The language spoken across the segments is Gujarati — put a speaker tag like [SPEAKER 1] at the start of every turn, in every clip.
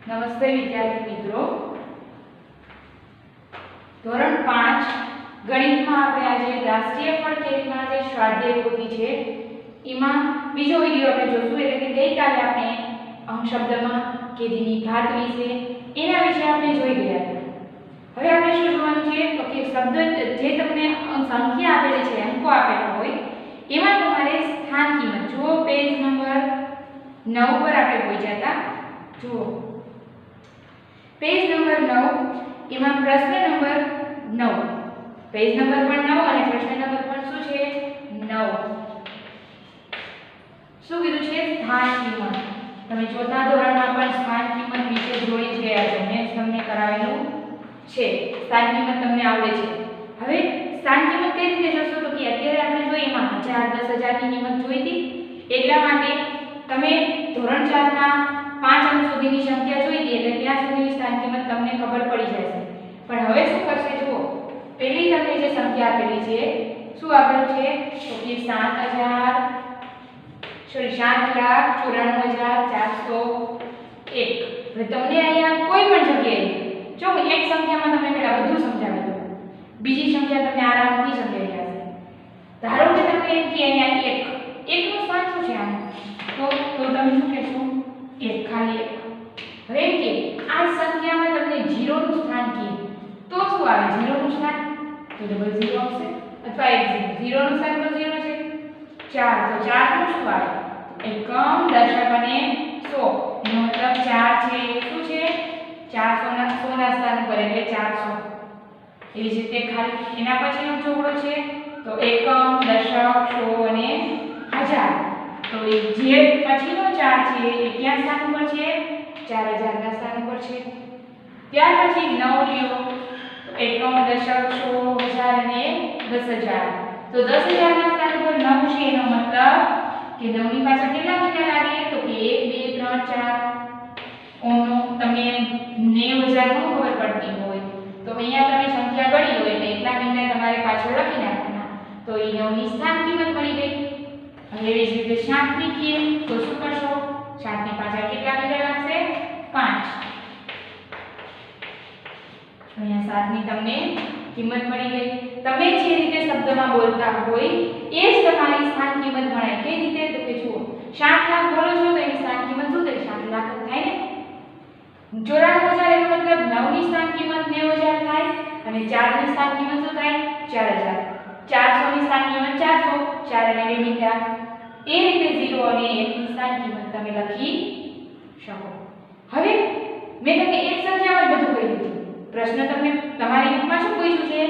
[SPEAKER 1] નમસ્તે વિદ્યાર્થી મિત્રો, ધોરણ 5 ગણિતમાં આપણે આજે રાષ્ટ્રીય ફળ કેરીમાં જે સ્વાધ્યાય પોથી છે એમાં બીજો વિડિયો આપણે જોશું. એટલે કે ગઈકાલે આપણે શબ્દમાં કેરીની ભાત વિશે એના વિશે આપણે જોઈ ગયા હતા. હવે આપણે શું જોવાનું છે તો કે શબ્દ જે તમને સંખ્યા આપેલી છે, અંકો આપેલા હોય એમાં તમારે સ્થાન કિંમત જુઓ. પેજ નંબર 9 પર આપણે પહોંચ્યા હતા. જુઓ પેજ નંબર 9 એમાં પ્રશ્ન નંબર 9, પેજ નંબર પણ 9 અને પ્રશ્ન નંબર પણ શું છે 9. શું કીધું છે? સ્થાન કિંમત. તમે ચોથા ધોરણમાં પણ સ્થાન કિંમત વિશે જોઈ જ ગયા છો. મેં તમને કરાવેલું છે. સ્થાન કિંમત તમને આવડે છે. હવે સ્થાન કિંમત કઈ રીતે જોશો તો કે અત્યારે આપણે જોઈએ એમાં 1000 10000 ની કિંમત જોઈ હતી. એટલા માટે તમે ધોરણ 4 ના 5 અંક સુધીની સંખ્યા જોઈ હતી એટલે ત્યાં સુધીની સ્થાન કિંમત તમને ખબર પડી જશે. પણ હવે શું કરશે જુઓ, પહેલી તમને જે સંખ્યા આપેલી છે શું આપેલું છે તો કે 7,94,401. હવે તમને અહીંયા કોઈ પણ જગ્યાએ જો એક સંખ્યામાં તમને પહેલા બધું સમજાવી દઉં, બીજી સંખ્યા તમને આરામથી સમજાઈ જશે. ધારો કે તમને એમ કે અહીંયા 1 નું સ્થાન શું છે આનું તો તમે શું કહેશો? 1, ખાલી 1. હવે એમ કે આ સંખ્યામાં તમને 0 નું સ્થાન કે તો શું આવે? 0 નું સ્થાન તો ડબલ 0 આવશે અથવા 1 0 નું સ્થાન તો 0 છે. 4 તો 4 નું શું આવે? એકમ, દશક અને 100. એનો મતલબ 4 છે શું છે 400 ના 100 ના સ્થાન પર એટલે 400. એવી જ રીતે ખાલી એના પછીનો ચોગડો છે તો એકમ, દશક, 100 અને 1000. તો એ જે પછીનો 4 છે એ ક્યાં સ્થાન પર છે? 4000 ના સ્થાન પર છે. ત્યાર પછી 9 લ્યો તો એકમ, દશક, 100, 1000 અને 10000. તો 10000 ના સ્થાન પર 9 છે. એનો મતલબ કે 9 ની પાછળ કેટલા મહિના લાગે તો કે 1 2 3 4. ઓનો તમને 90000 નો ખબર પડતી હોય તો અહીંયા તમે સંખ્યા ગણી હોય એટલે એટલા મહિના તમારે પાછળ લખી નાખવાના. તો એ 9 ની સ્થાન કિંમત મળી ગઈ. હવે એવી જ રીતે 7 ની કિંમત તો શું કરશો? 7 ની પાછળ કેટલા મહિના લાગશે? 5. અહીંયા 7 ની તમને કિંમત મળી ગઈ. તમે જે રીતે શબ્દમાં બોલતા હોય એ જ તમારી સ્થાન કિંમત ગણાય. કઈ રીતે તો કે જુઓ 7 લાખ બોલો છો તો એની સ્થાન કિંમત શું થાય? 7 લાખ જ થાય ને. 94000 એનો મતલબ 9 ની સ્થાન કિંમત 90000 થાય અને 4 ની સ્થાન કિંમત શું થાય? 4000. 400 ની સ્થાન કિંમત 400, 4 અને 2 મીંડા. એ રીતે 0 અને 1 ની સ્થાન કિંમત તમે લખી શકો. હવે મેં તમને એક સંખ્યામાં બધું કહી દીધું. પ્રશ્ન તમને તમારી બુકમાં શું પૂછ્યું છે?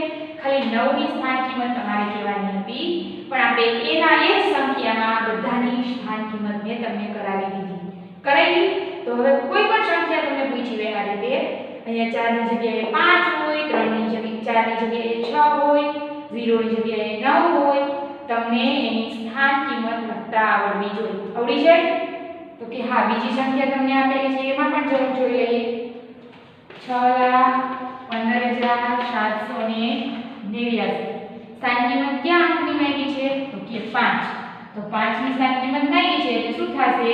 [SPEAKER 1] ખાલી 9 ની સ્થાન કિંમત તમારે કહેવાની હતી, પણ આપણે એના એ જ સંખ્યામાં બધાની સ્થાન કિંમત મેં તમને કરાવી દીધી. કરાવી તો હવે કોઈ પણ સંખ્યા તમને પૂછી હોય આ રીતે, અહીંયા 4 ની જગ્યાએ 5 હોય, 3 ની જગ્યાએ 4 ની જગ્યાએ 6 હોય, 0 ની જગ્યાએ 9 હોય, તમને એની સ્થાન કિંમત લખતા આવડવી જોઈએ. આવડી જાય? તો કે હા, બીજી સંખ્યા તમને આપેલી છે એમાં પણ જરૂર જોઈ લઈએ. 6,15,789. સ્થાન કિંમત ક્યાં અંકની માંગી છે તો કે 5. તો 5 ની સ્થાન કિંમત માંગી છે એટલે શું થશે?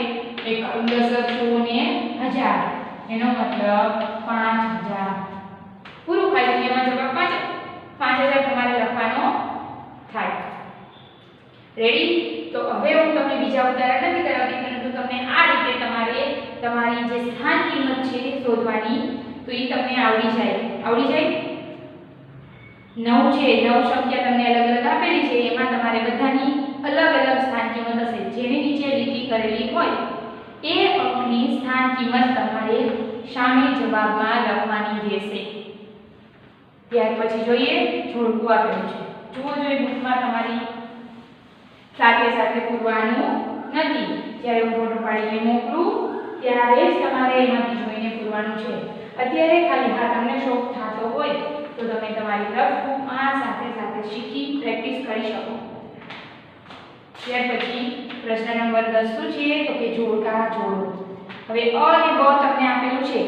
[SPEAKER 1] એકમ, દશક, 100 અને 1000. એનો મતલબ 5000. પૂરું. ખાલી એમાં જવાબ 5000 તમારે લખવાનો થાય. રેડી? તો હવે હું તમને બીજા ઉદાહરણ નથી કરાવતી, પરંતુ તમને આ રીતે તમારી જે સ્થાન કિંમત છે શોધવાની તો એ તમને આવડી જાય. આવડી જાય? 9 છે, 9 સંખ્યા તમને અલગ અલગ આપેલી છે, એમાં તમારે બધાની અલગ અલગ સ્થાન કિંમત હશે. જેની નીચે લીટી કરેલી હોય એ અંકની સ્થાન કિંમત તમારે સામે જવાબમાં લખવાની રહેશે. ત્યાર પછી જોઈએ જોડકું આપેલું છે. જુઓ જોઈએ બુકમાં તમારી સાથે સાથે પૂરવાનું નથી. જ્યારે હું ફોટો પાડીને મોકલું ત્યારે જ તમારે એમાંથી જોઈને પૂરવાનું છે. અત્યારે ખાલી હા તમને શોખ થતો હોય તો તમે તમારી રફ બુકમાં સાથે સાથે શીખી પ્રેક્ટિસ કરી શકો. ત્યાર પછી પ્રશ્ન નંબર 10 શું છે તો કે જોડકા જોડો. હવે અ અને બ તમને આપેલું છે.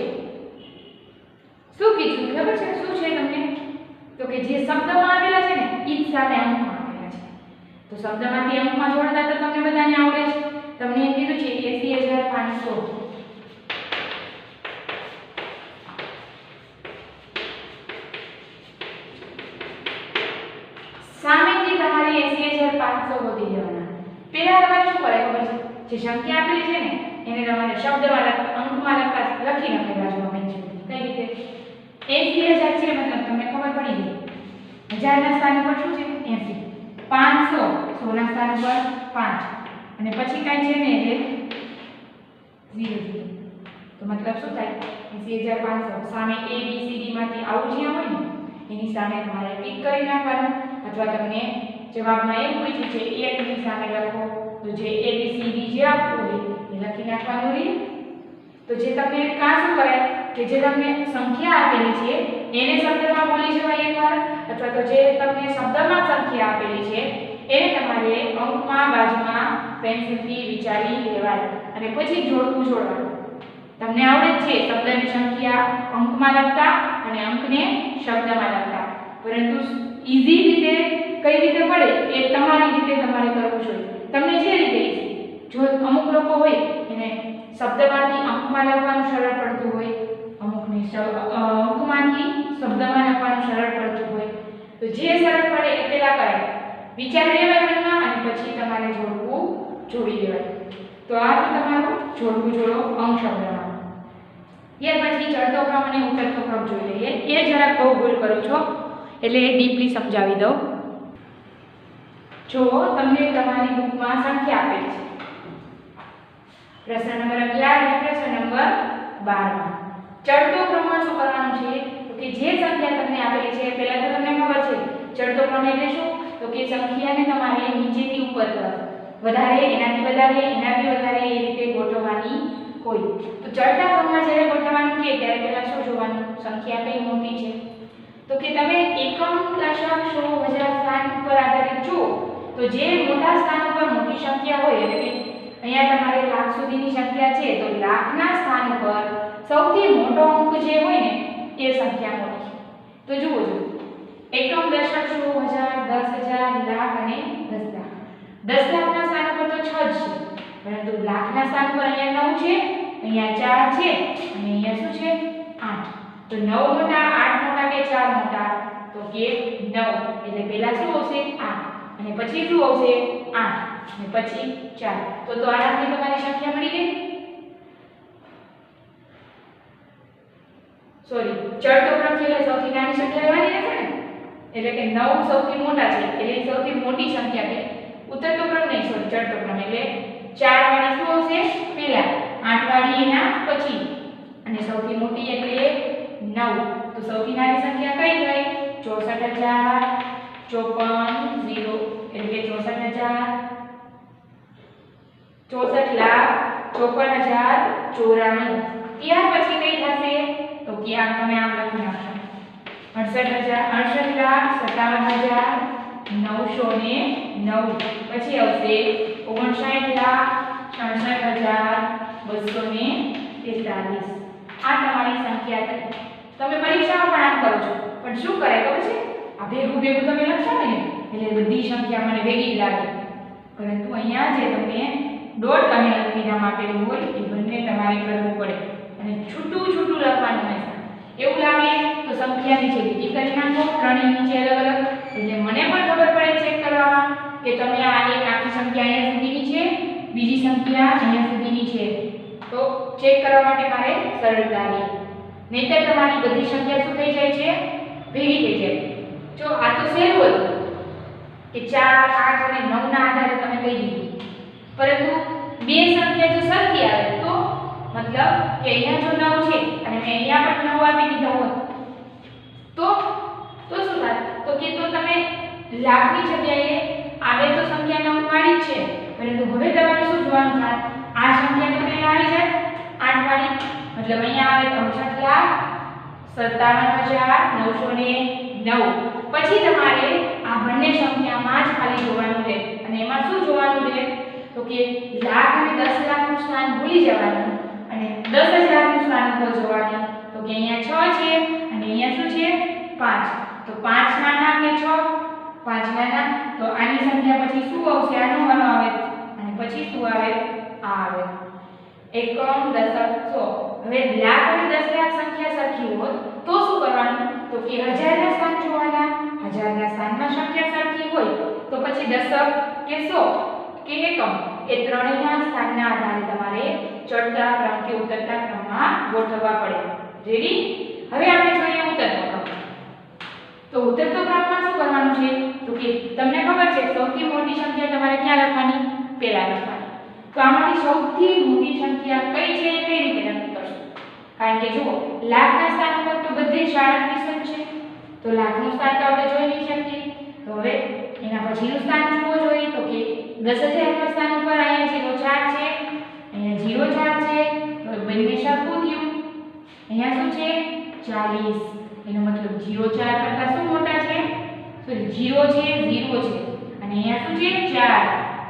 [SPEAKER 1] શું કીધું ખબર છે? શું છે તમને તો કે જે શબ્દમાં આવેલા છે ને એ જ સાથે અંકમાં આપેલા છે. તો શબ્દમાંથી અંકમાં જોડતા તો તમને બધાને આવડે છે. તમને એમ કીધું છે 80500. 500 ગોતી લેવાના. પહેલા તમારે શું કરે ખબર છે, જે સંખ્યા આપેલી છે ને એને તમારે શબ્દમાં અંકમાં લખતા લખી નાખે બાજુમાં પેન્સિલથી. કઈ રીતે? 80000 છે મતલબ તમને ખબર પડી ગઈ. 1000 ના સ્થાન ઉપર શું છે? 80. 500 100 ના સ્થાન ઉપર 5 અને પછી કાઈ છે ને એટલે 0 તો મતલબ શું થાય? 80500. સામે a b c d માંથી આવું જ્યાં હોય ને એની સામે તમારે ટિક કરી નાખવાનું, અથવા તમને જવાબમાં એવું પૂછ્યું છે a ની સામે લખો તો જે a b c d જે આપવું હોય એ લખી નાખવાનું રહે. તો જે તમને કાં શું કરાય કે જે તમને સંખ્યા આપેલી છે એને શબ્દમાં બોલી જવાય એકવાર, અથવા તો જે તમને શબ્દમાં સંખ્યા આપેલી છે એને તમારે અંકમાં બાજુમાં પેન્સિલથી વિચારી લેવાય અને પછી જોડકું જોડવાનું. તમને આવડે છે શબ્દની સંખ્યા અંકમાં લખતા અને અંકને શબ્દમાં લખતા, પરંતુ ઈઝી રીતે કઈ રીતે પડે એ તમારી રીતે તમારે કરવું જોઈએ. તમને જે રીતે જો અમુક લોકો હોય એને શબ્દમાંથી અંકમાં લખવાનું સરળ પડતું હોય, અમુકને અંકમાંથી શબ્દમાં લખવાનું સરળ પડતું હોય, તો જે સરળ પડે એ પેલા કરાય, વિચાર લેવાય મનમાં અને પછી તમારે જોડકું જોડી દેવાય. તો આ તો તમારું જોડકું જોડો અંક શબ્દમાં. ત્યાર પછી ચડતો ક્રમ અને ઉતરતો ક્રમ જોઈ લઈએ. એ જરાક બહુ ભૂલ કરો છો એટલે એ ડીપલી સમજાવી દઉં. જો તમને તમારી બુકમાં સંખ્યા આપેલી છે, પ્રશ્ન નંબર 11 અને પ્રશ્ન નંબર 12 ચડતો ક્રમમાં શું કરવાનું છે તો કે જે સંખ્યા તમને આપેલી છે પહેલા તો તમને ખબર છે ચડતો ક્રમ એટલે શું, તો કે સંખ્યાને તમારે નીચેથી ઉપર તરફ વધારે એનાથી વધારે એ રીતે ગોઠવવાની હોય. તો ચડતા ક્રમમાં જ્યારે ગોઠવવાનું કે ત્યારે પહેલા શું જોવાનું, સંખ્યા કઈ મોટી છે. તો કે તમે એકમ દશક સો હજાર સ્થાન ઉપર આધારિત જુઓ તો જે મોટા સ્થાન ઉપર મોટી સંખ્યા હોય, એટલે કે અહીંયા તમારે લાખ સુધીની સંખ્યા છે તો લાખના સ્થાન ઉપર સૌથી મોટો અંક જે હોય ને એ સંખ્યા મોટી. તો જુઓ એકમ દશક સો હજાર 10,000 લાખ અને 10 લાખ. 10 લાખના સ્થાન ઉપર તો 6 જ છે, પરંતુ લાખના સ્થાન પર અહીંયા 9 છે, અહીંયા 4 છે અને અહીંયા શું છે 8. તો 9 મોટા 8 મોટા કે 4 મોટા, તો કે 9 એટલે પહેલા શું આવશે 8 અને પછી શું આવશે 8 અને પછી 4. તો આનાથી તમારી સંખ્યા મળી ગઈ. સોરી, ચડતો ક્રમ છે એટલે સૌથી નાની સંખ્યા લેવાની રહેશે ને, એટલે કે 9 સૌથી મોટા છે એટલે સૌથી મોટી સંખ્યા છે. ઉતરતો ક્રમ નહીં, સોરી ચડતો ક્રમ એટલે 4 વાળી શું આવશે પહેલા, 8 વાળી એના પછી અને સૌથી મોટી એટલે 9. તો સૌથી નાની સંખ્યા કઈ થઈ 64,054 એટલે કે 64,54,54,094. ત્યાર પછી કઈ થશે તો કે આમ તમે આમ લખી નાખશો 68,57,909. પછી આવશે 59,66,243. આ તમારી સંખ્યા છે. તમે પરીક્ષામાં પણ આમ કરો છો, પણ શું કરે ખબર છે, આ ભેગું તમે લખશો ને એટલે બધી સંખ્યા મને ભેગી જ લાગે, પરંતુ અહીંયા જે તમને ડોટ અને વિરામ આપેલું હોય એ બંને તમારે કરવું પડે અને છૂટું લખવાનું હોય. એવું લાગે તો સંખ્યા નીચે બીજી કરી નાખો, ત્રણેય નીચે અલગ અલગ, એટલે મને પણ ખબર પડે ચેક કરવામાં કે તમે આ એક આખી સંખ્યા અહીંયા સુધીની છે, બીજી સંખ્યા અહીંયા સુધીની છે, તો ચેક કરવા માટે મારે સરળતા રહે. નહીતર તમારી બધી સંખ્યા શું થઈ જાય છે ભેગી થઈ જાય. જો આ તો સહેલું હતું કે 4, 8 અને 9 ના આધારે તમે કહી દીધું, પરંતુ બે સંખ્યા જો સરખી આવે તો મતલબ કે અહીંયા જો 9 છે અને મેં અહીંયા પણ 9 આપી દીધો હોત તો શું થાય, તો કે તો તમે લાખની જગ્યાએ આવે તો સંખ્યા 9 વાળી જ છે, પરંતુ હવે તમારે શું જોવાનું થાય, આ સંખ્યા તો પહેલા આવી જાય 8 વાળી, મતલબ અહીંયા આવે 63,57,909. પછી તમારે આ બંને સંખ્યામાં જ ખાલી જોવાનું છે અને એમાં શું જોવાનું છે તો કે લાખ અને 10 લાખનું સ્થાન ભૂલી જવાનું અને 10,000 નું સ્થાન પર જોવાનું. તો કે અહીંયા 6 છે અને અહીંયા શું છે 5. તો 5 નાના કે 6? 5 નાના. તો આની સંખ્યા પછી શું આવશે, આનો વારો આવે અને પછી શું આવે આ આવે એકમ દશક સો. હવે લાખ અને 10 લાખ સંખ્યા સરખી હોત તો શું કરવાનું, તો કે 1000 ના સ્થાન જોવાના, 1000 ના સ્થાનમાં સંખ્યા સરખી હોય તો પછી દશક કે 100 કે એકમ એ ત્રણેયના સ્થાનના આધારે તમારે ચડતા ક્રમ કે ઉતરતા ક્રમમાં ગોઠવવા પડે. રેડી? હવે આપણે જોઈએ ઉતરતો ક્રમ. તો ઉતરતો ક્રમમાં શું કરવાનું છે? તો કે તમને ખબર છે સૌથી મોટી સંખ્યા તમારે ક્યાં લખવાની? પહેલા લખવાની. તો આમાંથી સૌથી મોટી સંખ્યા કઈ છે એ કઈ રીતે નક્કી કરશો? કારણ કે જુઓ લાખના સ્થાન પર તો બધે 37 છે. તો લાખનું સ્થાન તો આપણે જોઈ નહીં શકીએ. તો હવે એના પછીનું સ્થાન જોવો જોઈએ તો કે 10000 ના સ્થાન ઉપર અહીંયા 04 છે, અહીંયા 04 છે. તો બંને સરખું થયું. અહીંયા શું છે? 40. એનો મતલબ 04 કરતા શું મોટા છે? સોરી 0 છે, 0 છે. અને અહીંયા શું છે? 4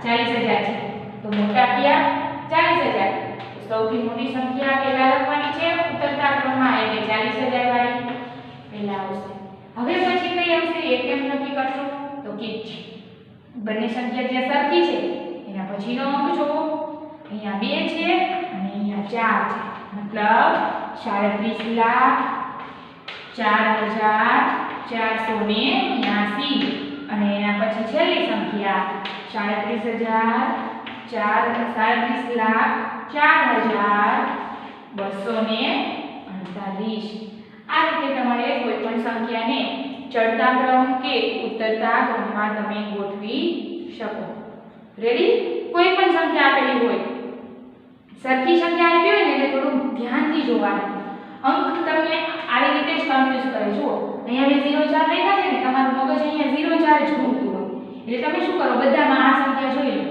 [SPEAKER 1] 40000 છે. તો મોટા થયા 40000. તો સૌથી મોટી સંખ્યા પહેલા લખવાની છે ઉતરતા ક્રમમાં એટલે 40000 વાળી પહેલા આવશે. હવે પછી કઈ આવશે એ કેમ નક્કી કરશો? તો કે બંને સંખ્યા જે સરખી છે એના પછીનો અંક જોવો. અહીંયા 2 છે અને અહીંયા 4 છે. મતલબ 37,04,482 અને એના પછી છેલ્લી સંખ્યા 37,04,4,248. આ રીતે તમારે કોઈ પણ સંખ્યાને ચડતા ક્રમ કે ઉતરતા ક્રમમાં તમે ગોઠવી શકો. રેડી? કોઈ પણ સંખ્યા આપેલી હોય, સરખી સંખ્યા આપી હોય ને એટલે થોડું ધ્યાનથી જોવાનું. અંક તમને આવી રીતે જ કન્ફ્યુઝ કરે. જુઓ અહીંયા મેં 04 લખ્યા છે ને, તમારું મગજ અહીંયા 04 જ ઘૂમતું હોય. એટલે તમે શું કરો? બધામાં આ સંખ્યા જોઈ લો.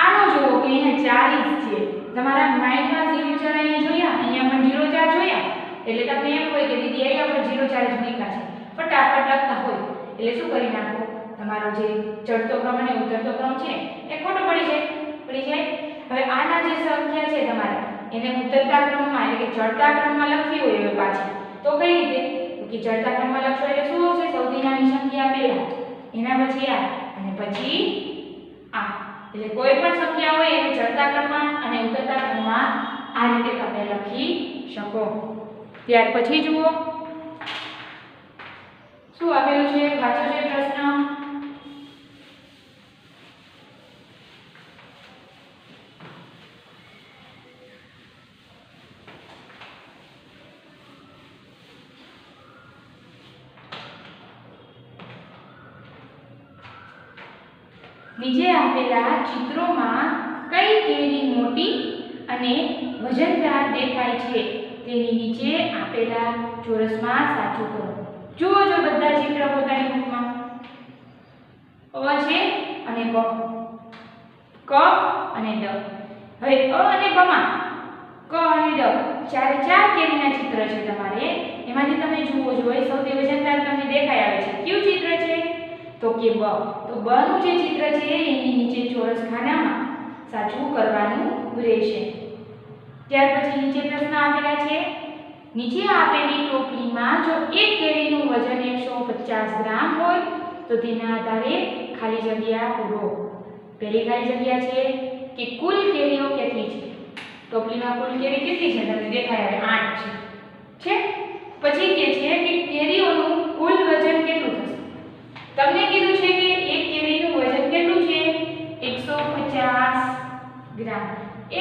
[SPEAKER 1] આનો જુઓ કે અહીંયા 40 છે. તમારા માઇન્ડમાં 04 અહીંયા જોયા, અહીંયા પણ 04 જોયા. એટલે તમને એમ હોય કે દીદી અહીંયા પણ 04 જ મૂક્યા છે. ફટાફટ લખતા હોય એટલે શું કરી નાખો? તમારો જે ચડતો ક્રમ અને ઉતરતો ક્રમ છે એ ખોટો પડી જાય. હવે આના જે સંખ્યા છે તમારે એને ઉતરતા ક્રમમાં એટલે કે ચડતા ક્રમમાં લખવી હોય હવે પાછી તો કઈ રીતે? તો કે ચડતા ક્રમમાં લખશો એટલે શું આવશે? સૌથી નાની સંખ્યા પહેલા, એના પછી આ અને પછી આ. એટલે કોઈ પણ સંખ્યા હોય એને ચડતા ક્રમમાં અને ઉતરતા ક્રમમાં આ રીતે તમે લખી શકો. ત્યાર પછી જુઓ શું આપેલું છે? વાંચો છે પ્રશ્ન. નીચે આપેલા ચિત્રોમાં કઈ કેરી મોટી અને વજનદાર દેખાય છે તેની નીચે આપેલા ચોરસમાં સાચું કરો. જુઓ જો બધા ચિત્ર પોતાની બુકમાં. અ છે અને બ, ક અને ડ. હવે અ અને બ માં ક અને ડ ચારે ચાર કેરીના ચિત્ર છે તમારે. એમાંથી તમે જુઓ જોઈએ સૌથી વજનદાર તમને દેખાય આવે છે. કયું ચિત્ર છે? તો કે બ. તો બ નું જે ચિત્ર છે એની નીચે ચોરસ ખાનામાં સાચું કરવાનું રહેશે. ત્યાર પછી નીચે પ્રશ્ન આપેલા છે. નીચે આપેલી ટોપલીમાં જો એક કેરીનું વજન 150 ગ્રામ હોય તો તેના આધારે ખાલી જગ્યા પૂરો. પહેલી ખાલી જગ્યા છે કે કુલ કેરીઓ કેટલી છે? ટોપલીમાં કુલ કેરી કેટલી છે? તમને દેખાય હવે 8 છે. પછી કે છે કે કેરીઓનું કુલ વજન કેટલું થશે? તમને કીધું છે કે એક કેરીનું વજન કેટલું છે? 150 ગ્રામ.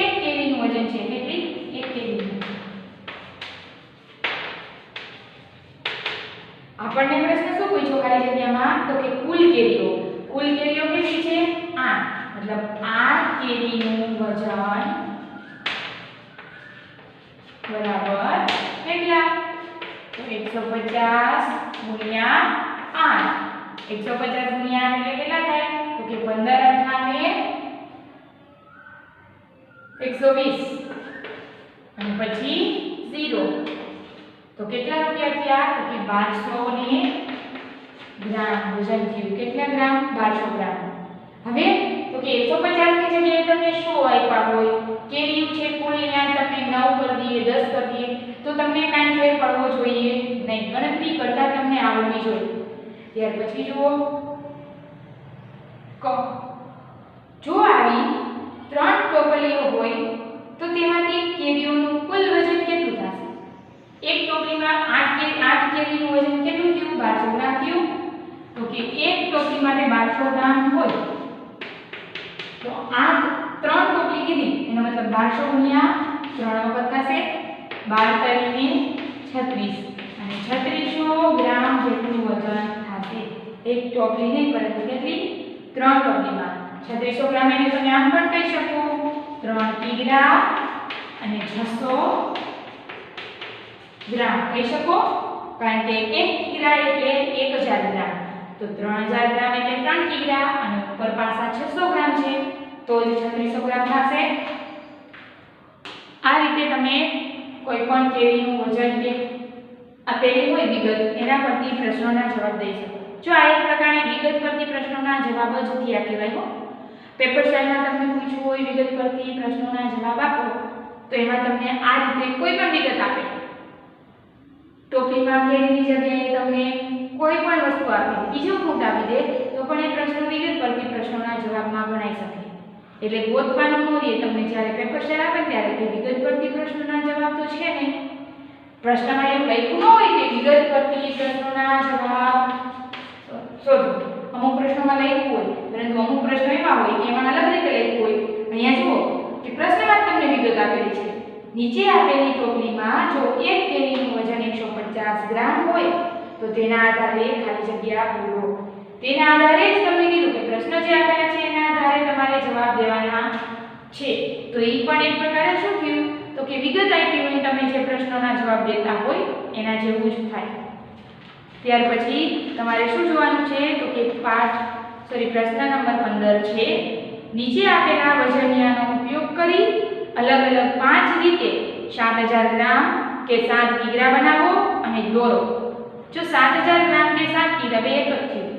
[SPEAKER 1] એક કેરીનું વજન છે કેટલી? એક કેરીનું. આપણને પ્રશ્ન શું પૂછ્યો ખાલી જગ્યામાં? તો કે કુલ કેરીઓ. કુલ કેરીઓ કેટલી છે? 8. મતલબ 8 કેરીનું વજન બરાબર કેટલા? તો 150 ગુણ્યા 8. 150 ગુણ્યા 8 એટલે કેટલા થાય? તો કે 15 અઠાને 120 અને પછી 0. તો કેટલા રૂપિયા થયા? તો કે 1200 ગ્રામ વજન થયું. કેટલા ગ્રામ? 1200 ગ્રામ. હવે તો કે 150 ની જગ્યાએ તમને શું આપ્યા હોય? કેરીઓ છે કુલ અહીંયા તમને 9 કરી દઈએ, 10 કરી દઈએ તો તમને કાંઈ ફેર પડવો જોઈએ નહીં. ગણતરી કરતા તમને આવડવી જોઈએ. ત્યાર પછી જુઓ ક. જો આવી 3 ટોપલીઓ હોય તો તેમાંથી કેરીઓનું કુલ વજન કેટલું થશે? એક ટોપલીમાં 8 કેરીનું વજન કેટલું થયું? 1200 ગ્રામ થયું. તો કે એક ટોપલી માટે 1200 ગ્રામ હોય તો આ 3 ટોપલી કીધી એનો મતલબ 1200 ગુણ્યા 3 વખત થશે 12 તરીને 36 અને 3600 ગ્રામ જેટલું વજન થશે એક ટોપલી નહીં પરંતુ કેટલી 3 ટોપલીમાં 3600 ગ્રામ એટલે તમે આમ પણ કહી શકો 3 કિગ્રા અને 600 ગ્રામ કહી શકો કારણ કે 1 કિગ્રા એટલે 1000 ગ્રામ તો 3000 ગ્રામ એટલે 3 કિગ્રા અને ઉપર પાછા 600 ગ્રામ છે તો જ 3600 ગ્રામ થશે આ રીતે તમે કોઈ પણ કેરીનું વજન કે આપેલી હોય વિગત એના પરથી પ્રશ્નોના જવાબ દઈ શકો જો આ એક પ્રકારની વિગત પરથી પ્રશ્નોના જવાબ જ થયા કહેવાય હો પેપર સ્ટાઇલમાં તમને પૂછવું હોય વિગત પરથી પ્રશ્નોના જવાબ આપો તો એમાં તમને આ રીતે કોઈ પણ વિગત આપે ટોપલીમાં કેરીની જગ્યાએ તમને કોઈ પણ વસ્તુ આપે બીજો ફ્રૂટ આપી દે તો પણ એ પ્રશ્ન વિગત પરથી પ્રશ્નોના જવાબમાં ગણાઈ શકે એટલે ગોતવાનું ન રહે તમને જ્યારે પેપર સ્ટાઇલ આપે ત્યારે તે વિગત પરથી પ્રશ્નોના જવાબ તો છે ને પ્રશ્નમાં એવું લખ્યું ન હોય કે વિગત પરથી પ્રશ્નોના જવાબ શોધો અમુક પ્રશ્નોમાં લખ્યું હોય પરંતુ અમુક પ્રશ્નો એવા હોય કે એમાં અલગ રીતે લખ્યું હોય અહીંયા જુઓ કે પ્રશ્નમાં જ તમને વિગત આપેલી છે નીચે આપેલી ટોપલીમાં જો એક કેરીનું વજન 150 ગ્રામ હોય તો તેના આધારે ખાલી જગ્યા પૂરો તેના આધારે જ તમને કીધું કે પ્રશ્ન જે આપેલા છે એના આધારે તમારે જવાબ દેવાના છે તો એ પણ એક પ્રકારે શું થયું તો કે વિગત આપી હોય તમે જે પ્રશ્નોના જવાબ દેતા હોય એના જેવું જ થાય ત્યાર પછી તમારે શું જોવાનું છે તો કે પ્રશ્ન નંબર 15 છે નીચે આપેલા વજનિયાનો ઉપયોગ કરી અલગ અલગ 5 રીતે 7000 ગ્રામ કે 7 કિગ્રા બનાવો અને દોરો જો 7000 ગ્રામ કે 7 કિગ્રા બે એક જ થયું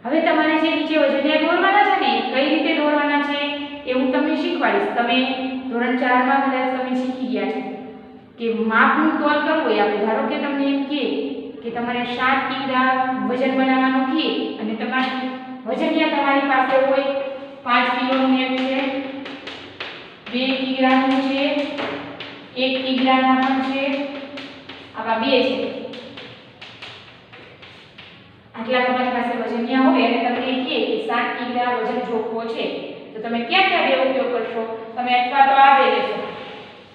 [SPEAKER 1] હવે તમારે જે નીચે વજનિયા દોરવાના છે ને કઈ રીતે દોરવાના છે એવું તમને શીખવાડીશ તમે ધોરણ 4 માં કદાચ તમે શીખી ગયા છો કે માપનું તોલ કરવું હોય આપણે ધારો કે તમને એમ કે તમારે 7 કિગ્રા વજન બનાવવાનું છે અને તમારી વજનિયા તમારી પાસે હોય 5 કિલોનું એક છે 2 કિગ્રાનું છે 1 કિગ્રાના પણ છે આવા બે છે આટલા તમારી પાસે વજનિયા હોય અને તમને કહે કે 7 કિગ્રા વજન જોખવો છે તો તમે ક્યાં ક્યાં બે ઉપયોગ કરશો તમે અથવા તો આ બે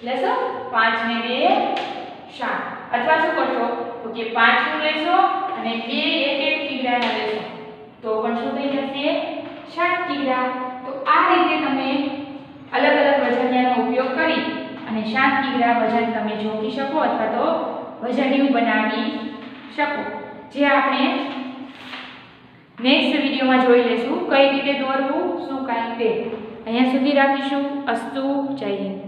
[SPEAKER 1] લેશો 5 ને 2 7 અથવા શું કરશો તો કે 5 નું લેશો અને 2 1 કિગ્રાના લેશો તો પણ શું થઈ જશે 7 કિગ્રા તો આ રીતે તમે અલગ અલગ વજનિયાનો ઉપયોગ કરી અને 7 કિગ્રા વજન તમે જોખી શકો અથવા તો વજનિયું બનાવી શકો જે આપણે નેક્સ્ટ વિડિયોમાં જોઈ લેશું કઈ રીતે દોરવું શું કાંઈ તે અહીંયા સુધી રાખીશું અસ્તુ જય હિન્દ